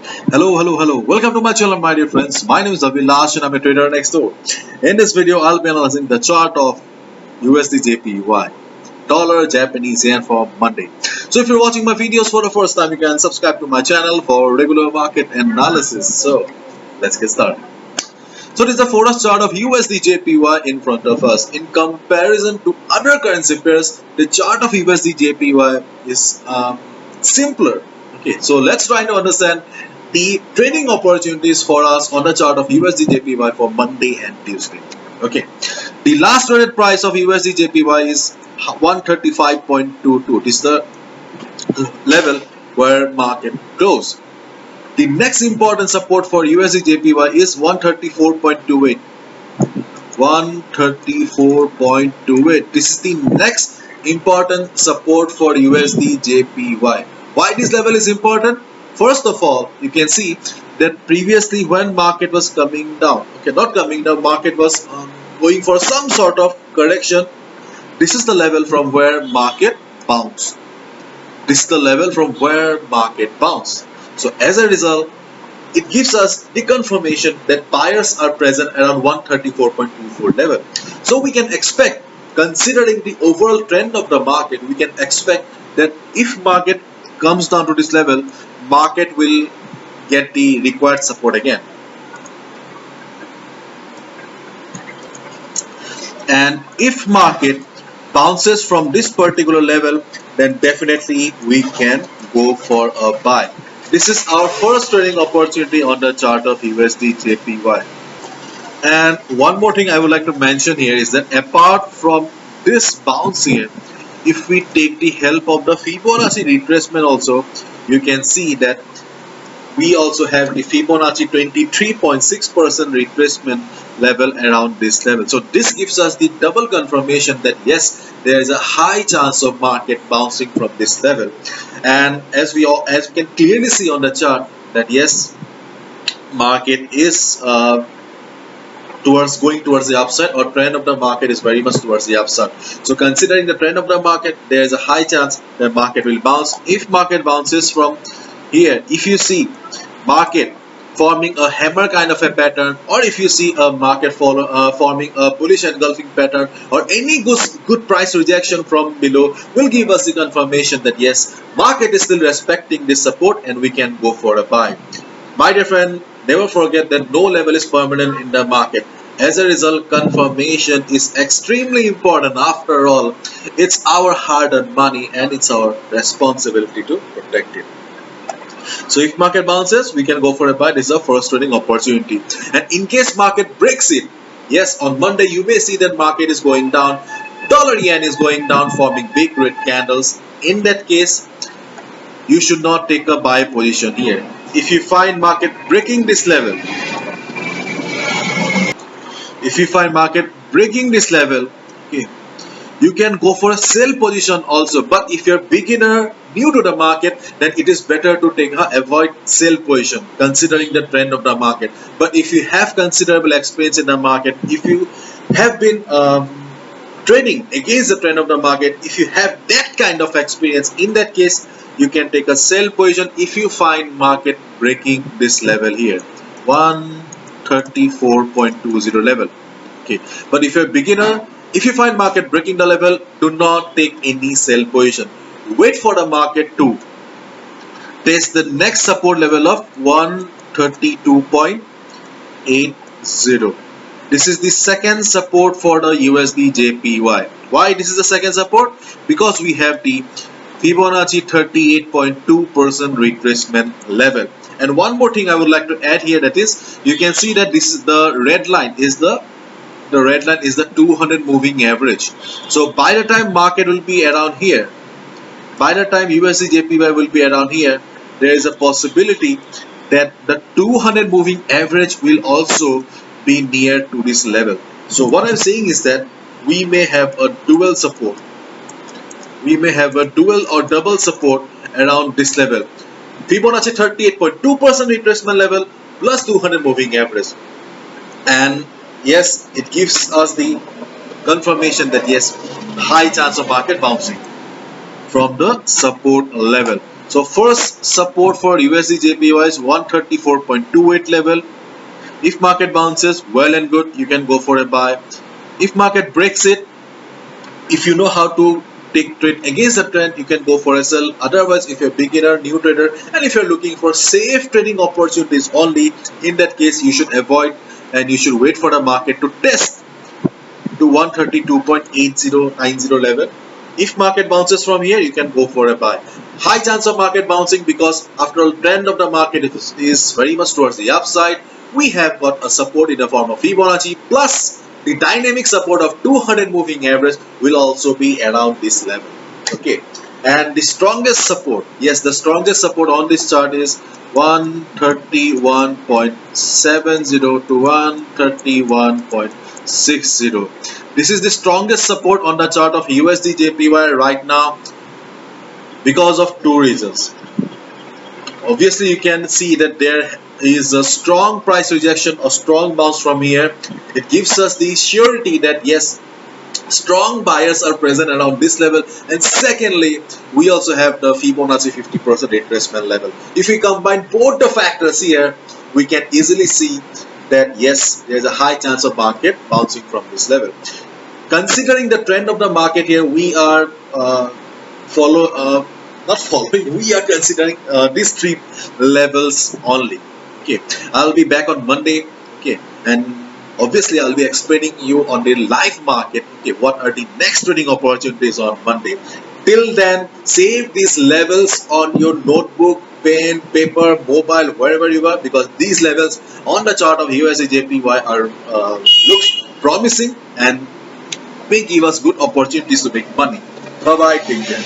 Hello. Welcome to my channel, my dear friends. My name is Abhilash and I'm a trader next door. In this video, I'll be analyzing the chart of USDjpy, dollar Japanese yen for Monday. So if you're watching my videos for the first time, you can subscribe to my channel for regular market analysis. So let's get started. So this is the forecast chart of USDjpy in front of us. In comparison to other currency pairs, the chart of USDjpy is simpler. Okay, so let's try to understand the trading opportunities for us on the chart of USDjpy for Monday and Tuesday. Okay, the last traded price of USDjpy is 135.22. This is the level where market closed. The next important support for USDjpy is 134.28. 134.28. This is the next important support for USDjpy. Why this level is important? First of all, you can see that previously when market was coming down, okay, not coming down, market was going for some sort of correction. This is the level from where market bounced. This is the level from where market bounced. So as a result, it gives us the confirmation that buyers are present around 134.24 level. So we can expect, considering the overall trend of the market, we can expect that if market comes down to this level, market will get the required support again. And if market bounces from this particular level, then definitely we can go for a buy. This is our first trading opportunity on the chart of USDjpy. And one more thing I would like to mention here is that apart from this bounce here, if we take the help of the Fibonacci retracement also, you can see that we also have the Fibonacci 23.6% retracement level around this level. So this gives us the double confirmation that yes, there is a high chance of market bouncing from this level. And as we can clearly see on the chart that yes, market is going towards the upside, or trend of the market is very much towards the upside. So considering the trend of the market, there is a high chance that market will bounce. If market bounces from here, if you see market forming a hammer kind of a pattern, or if you see a market forming a bullish engulfing pattern, or any good price rejection from below, will give us the confirmation that yes, market is still respecting this support and we can go for a buy. My dear friend, never forget that no level is permanent in the market. As a result, confirmation is extremely important. After all, it's our hard-earned money and it's our responsibility to protect it. So if market bounces, we can go for a buy. This is our first trading opportunity. And in case market breaks it, yes, on Monday you may see that market is going down. Dollar yen is going down, forming big red candles. In that case, you should not take a buy position here. If you find market breaking this level, okay, you can go for a sell position also. But if you're beginner, new to the market, then it is better to avoid sell position considering the trend of the market. But if you have considerable experience in the market, if you have been trading against the trend of the market, if you have that kind of experience, in that case you can take a sell position if you find market breaking this level here, 134.20 level. Okay, but if you're a beginner, if you find market breaking the level, do not take any sell position. Wait for the market to test the next support level of 132.80. This is the second support for the USDjpy. Why this is the second support? Because we have the Fibonacci 38.2% retracement level. And one more thing I would like to add here, that is, you can see that this is the red line is the red line is the 200 moving average. So by the time market will be around here, by the time USDjpy will be around here, there is a possibility that the 200 moving average will also be near to this level. So what I'm saying is that we may have a dual support. We may have a dual or double support around this level. Fibonacci 38.2% retracement level plus 200 moving average. And yes, it gives us the confirmation that yes, high chance of market bouncing from the support level. So first support for USDjpy is 134.28 level. If market bounces, well and good, you can go for a buy. If market breaks it, if you know how to take trade against the trend, you can go for a sell. Otherwise, if you're a beginner, new trader, and if you're looking for safe trading opportunities only, in that case you should avoid and you should wait for the market to test to 132.8090 level. If market bounces from here, you can go for a buy. High chance of market bouncing because after all, trend of the market is very much towards the upside. We have got a support in the form of Fibonacci, plus the dynamic support of 200 moving average will also be around this level. Okay, and the strongest support, yes, the strongest support on this chart is 131.70 to 131.60. This is the strongest support on the chart of USDjpy right now because of two reasons. Obviously, you can see that there is a strong price rejection, a strong bounce from here. It gives us the surety that yes, strong buyers are present around this level. And secondly, we also have the Fibonacci 50% retracement level. If we combine both the factors here, we can easily see that yes, there is a high chance of market bouncing from this level. Considering the trend of the market here, we are we are considering these three levels only. Okay, I'll be back on Monday. Okay, and obviously I'll be explaining you on the live market. Okay, what are the next trading opportunities on Monday. Till then, save these levels on your notebook, pen, paper, mobile, wherever you are, because these levels on the chart of USDjpy are look promising and may give us good opportunities to make money. Bye bye, take care.